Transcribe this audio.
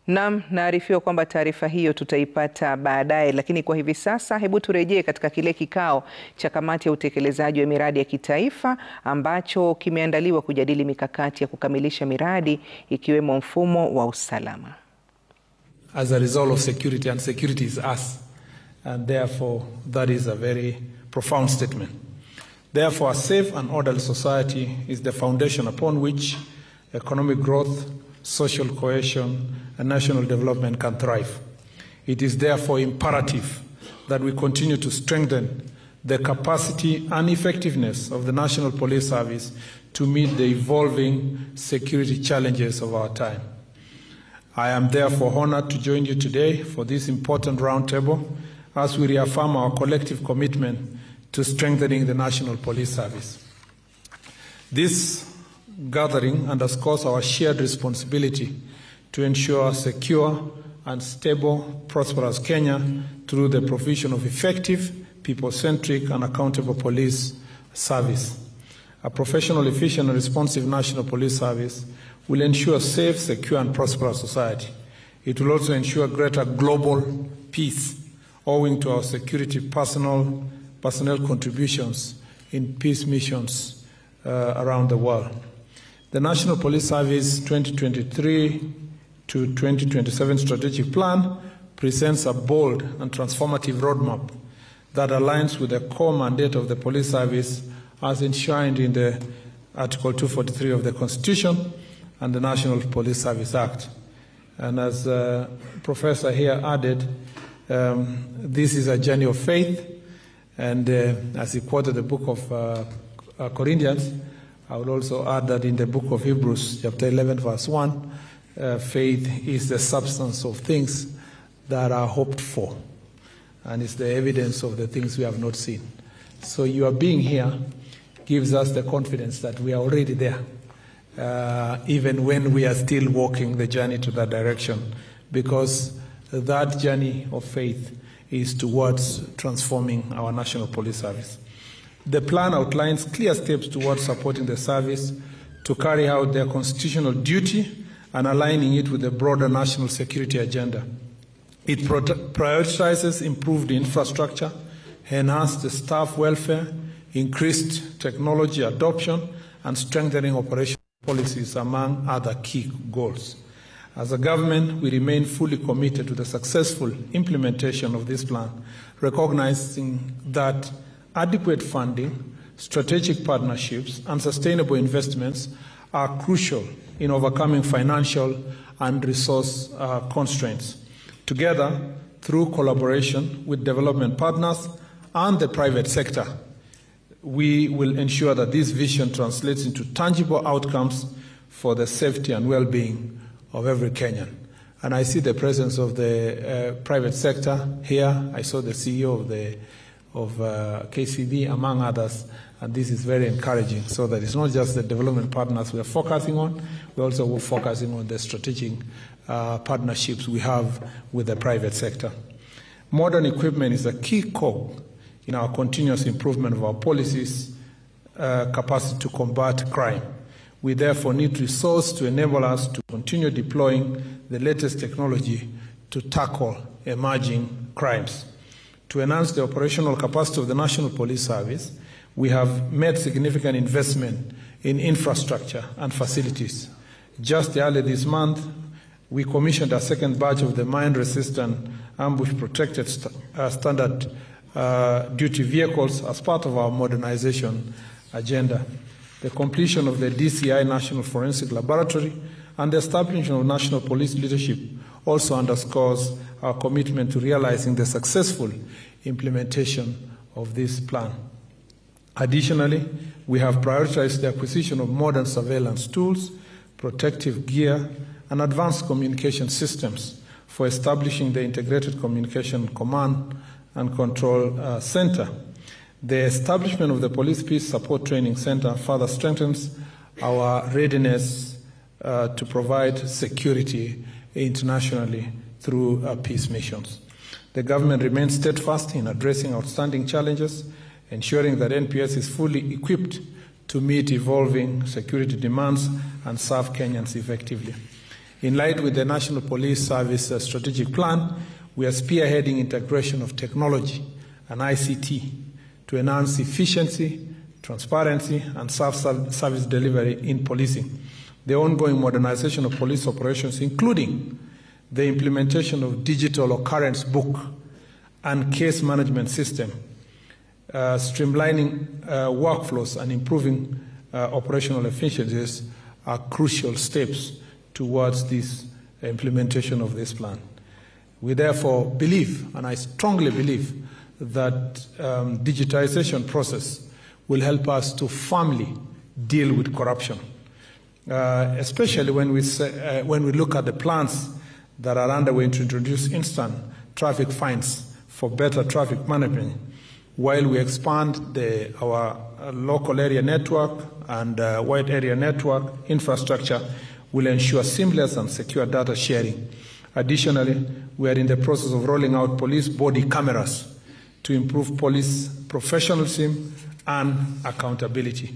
Naam, naarifiwa kwamba taarifa hiyo tutaipata baadaye, lakini kwa hivi sasa hebu turejee katika kile kikao cha kamati ya utekelezaji wa miradi ya kitaifa ambacho kimeandaliwa kujadili mikakati ya kukamilisha miradi ikiwemo mfumo wa usalama. As a result of security, and security is us, and therefore that is a very profound statement. Therefore, a safe and orderly society is the foundation upon which economic growth, social cohesion, and national development can thrive. It is therefore imperative that we continue to strengthen the capacity and effectiveness of the National Police Service to meet the evolving security challenges of our time. I am therefore honored to join you today for this important roundtable as we reaffirm our collective commitment to strengthening the National Police Service. This gathering underscores our shared responsibility to ensure a secure and stable, prosperous Kenya through the provision of effective, people-centric and accountable police service. A professional, efficient and responsive National Police Service will ensure safe, secure and prosperous society. It will also ensure greater global peace owing to our security personnel contributions in peace missions around the world. The National Police Service 2023 to 2027 strategic plan presents a bold and transformative roadmap that aligns with the core mandate of the police service as enshrined in the Article 243 of the Constitution and the National Police Service Act. And as Professor here added, this is a journey of faith, and as he quoted the book of Corinthians, I would also add that in the book of Hebrews, chapter 11, verse 1, faith is the substance of things that are hoped for, and it's the evidence of the things we have not seen. So your being here gives us the confidence that we are already there, even when we are still walking the journey to that direction, because that journey of faith is towards transforming our National Police Service. The plan outlines clear steps towards supporting the service to carry out their constitutional duty and aligning it with the broader national security agenda. It prioritizes improved infrastructure, enhanced staff welfare, increased technology adoption, and strengthening operational policies, among other key goals. As a government, we remain fully committed to the successful implementation of this plan, recognizing that adequate funding, strategic partnerships, and sustainable investments are crucial in overcoming financial and resource constraints. Together, through collaboration with development partners and the private sector, we will ensure that this vision translates into tangible outcomes for the safety and well-being of every Kenyan. And I see the presence of the private sector here. I saw the CEO of KCD, among others, and this is very encouraging, so that it's not just the development partners we are focusing on, we're also focusing on the strategic partnerships we have with the private sector. Modern equipment is a key cog in our continuous improvement of our policies capacity to combat crime. We therefore need resources to enable us to continue deploying the latest technology to tackle emerging crimes. To enhance the operational capacity of the National Police Service, we have made significant investment in infrastructure and facilities. Just earlier this month, we commissioned a second batch of the mine-resistant ambush-protected standard duty vehicles as part of our modernization agenda. The completion of the DCI National Forensic Laboratory and the establishment of national police leadership also underscores our commitment to realizing the successful implementation of this plan. Additionally, we have prioritized the acquisition of modern surveillance tools, protective gear, and advanced communication systems for establishing the Integrated Communication Command and Control Center. The establishment of the Police Peace Support Training Center further strengthens our readiness to provide security internationally through peace missions. The government remains steadfast in addressing outstanding challenges, ensuring that NPS is fully equipped to meet evolving security demands and serve Kenyans effectively. In line with the National Police Service Strategic Plan, we are spearheading integration of technology and ICT to enhance efficiency, transparency, and service delivery in policing. The ongoing modernization of police operations, including the implementation of digital occurrence book and case management system, streamlining workflows and improving operational efficiencies are crucial steps towards this implementation of this plan. We therefore believe, and I strongly believe, that digitization process will help us to firmly deal with corruption, especially when we look at the plans that are underway to introduce instant traffic fines for better traffic management, while we expand our local area network and wide area network infrastructure will ensure seamless and secure data sharing. Additionally, we are in the process of rolling out police body cameras to improve police professionalism and accountability.